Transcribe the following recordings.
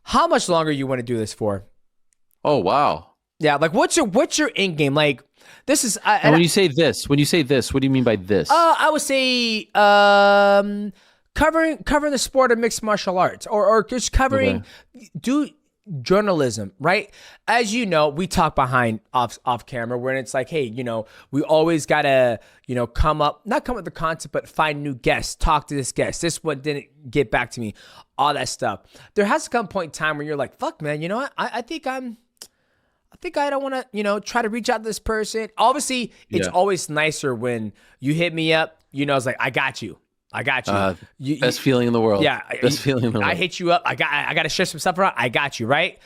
how much longer you want to do this for? Oh, wow. Yeah, like what's your end game? Like this is And when you say this, what do you mean by this? I would say covering the sport of mixed martial arts, or just Okay. covering do journalism, right? As you know, we talk behind off camera when it's like, hey, we always gotta, not come up with the concept, but find new guests, talk to this guest. This one didn't get back to me, all that stuff. There has to come a point in time where you're like, fuck, man, you know what? I think I don't want to, try to reach out to this person. Obviously, it's Yeah. always nicer when you hit me up. It's like, I got you. I got you. Best feeling in the world. Yeah. Best feeling in the world. I hit you up. I got to share some stuff around. I got you, right?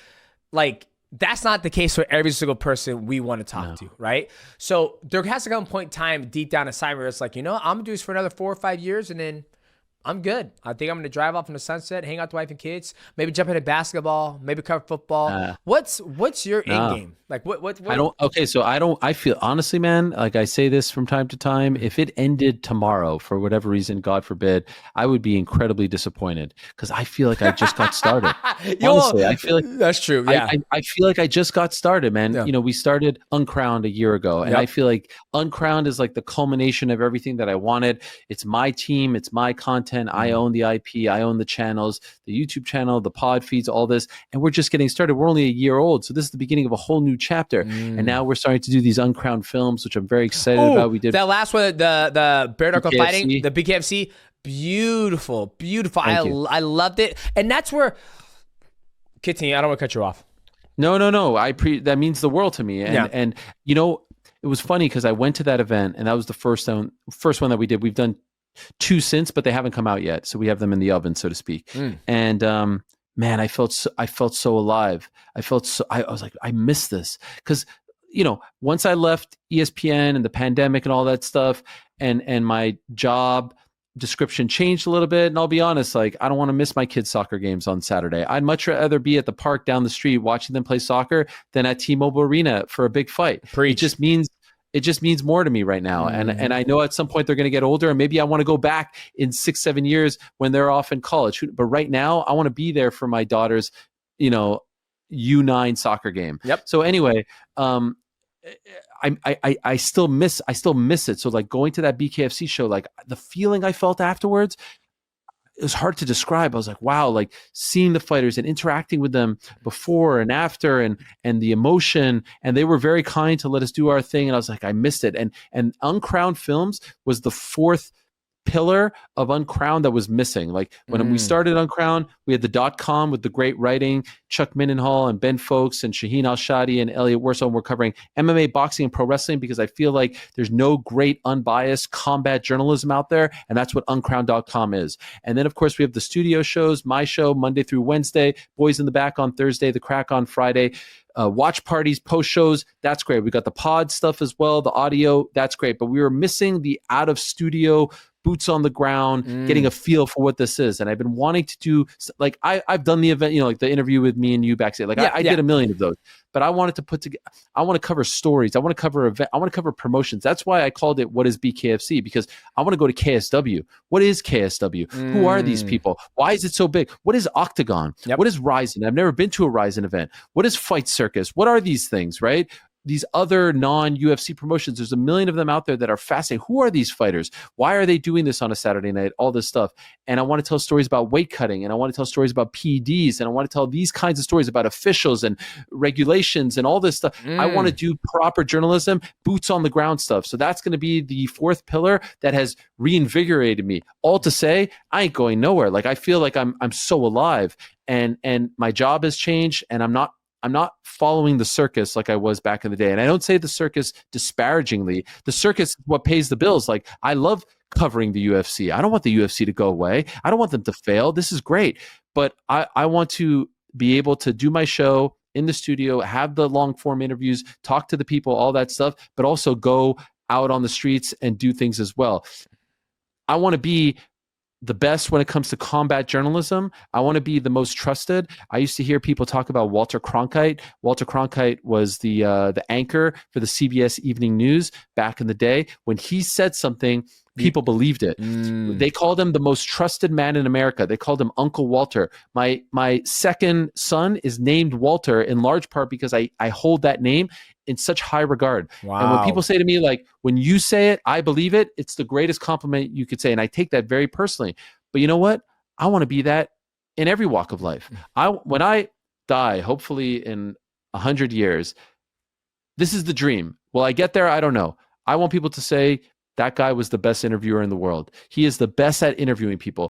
Like, that's not the case for every single person we want to talk to, right? So there has to come a point in time deep down inside where it's like, I'm going to do this for another 4 or 5 years and then I'm good. I think I'm going to drive off in the sunset, hang out with the wife and kids, maybe jump into basketball, maybe cover football. What's your end game? Like what? I feel honestly, man, like I say this from time to time, if it ended tomorrow for whatever reason, God forbid, I would be incredibly disappointed because I feel like I just got started. Honestly, I feel like that's true. Yeah. I feel like I just got started, man. Yeah. We started Uncrowned a year ago, and I feel like Uncrowned is like the culmination of everything that I wanted. It's my team, it's my content. I own the IP, I own the channels, the YouTube channel, the pod feeds, all this, and we're just getting started. We're only a year old, so this is the beginning of a whole new chapter. And now we're starting to do these Uncrowned films, which I'm very excited about. We did that last one, the bare knuckle fighting, the BKFC. Beautiful. I loved it, and that's where. Continue. I don't want to cut you off. No. That means the world to me, and it was funny because I went to that event, and that was the first one that we did. We've done 2 since, but they haven't come out yet, so we have them in the oven, so to speak. And man, I felt so alive. I was like, I miss this because once I left ESPN and the pandemic and all that stuff, and my job description changed a little bit. And I'll be honest, like I don't want to miss my kids' soccer games on Saturday. I'd much rather be at the park down the street watching them play soccer than at T-Mobile Arena for a big fight. Preach. It just means more to me right now. And I know at some point they're going to get older, and maybe I want to go back in 6-7 years when they're off in college. But right now I want to be there for my daughter's, U9 soccer game. Yep. So anyway, I still miss it. So like going to that BKFC show, like the feeling I felt afterwards, it was hard to describe. I was like, wow, like seeing the fighters and interacting with them before and after, and the emotion, and they were very kind to let us do our thing. And I was like, I missed it. And Uncrowned Films was the fourth pillar of Uncrowned that was missing. Like when we started Uncrowned, we had the .com with the great writing, Chuck Mindenhall and Ben Folks and Shaheen Al-Shadi and Elliot Warsaw. And we're covering MMA, boxing, and pro wrestling because I feel like there's no great unbiased combat journalism out there, and that's what uncrowned.com is. And then of course we have the studio shows, my show Monday through Wednesday, Boys in the Back on Thursday, The Crack on Friday. Watch parties, post shows, that's great. We got the pod stuff as well, the audio, that's great. But we were missing the out of studio, boots on the ground, getting a feel for what this is. And I've been wanting to do, like I've done the event, like the interview with me and you backstage. Like I did a million of those, but I wanted to put together, I want to cover stories. I want to cover event. I want to cover promotions. That's why I called it What is BKFC? Because I want to go to KSW. What is KSW? Who are these people? Why is it so big? What is Octagon? Yep. What is Ryzen? I've never been to a Ryzen event. What is Fight Circus? What are these things, right? These other non-UFC promotions, there's a million of them out there that are fascinating. Who are these fighters? Why are they doing this on a Saturday night? All this stuff. And I want to tell stories about weight cutting, and I want to tell stories about PEDs, and I want to tell these kinds of stories about officials and regulations and all this stuff. I want to do proper journalism, boots on the ground stuff. So that's going to be the fourth pillar that has reinvigorated me. All to say, I ain't going nowhere. Like I feel like I'm so alive, and my job has changed, and I'm not following the circus like I was back in the day. And I don't say the circus disparagingly. The circus is what pays the bills. Like I love covering the UFC. I don't want the UFC to go away. I don't want them to fail. This is great. But I want to be able to do my show in the studio, have the long form interviews, talk to the people, all that stuff, but also go out on the streets and do things as well. I want to be the best when it comes to combat journalism. I want to be the most trusted. I used to hear people talk about Walter Cronkite. Walter Cronkite was the anchor for the CBS Evening News back in the day. When he said something, People believed it. Mm. They called him the most trusted man in America. They called him Uncle Walter. My second son is named Walter in large part because I hold that name in such high regard. Wow. And when people say to me, like, when you say it, I believe it, it's the greatest compliment you could say. And I take that very personally. But you know what? I want to be that in every walk of life. When I die, hopefully in 100 years, this is the dream. Will I get there? I don't know. I want people to say, that guy was the best interviewer in the world. He is the best at interviewing people.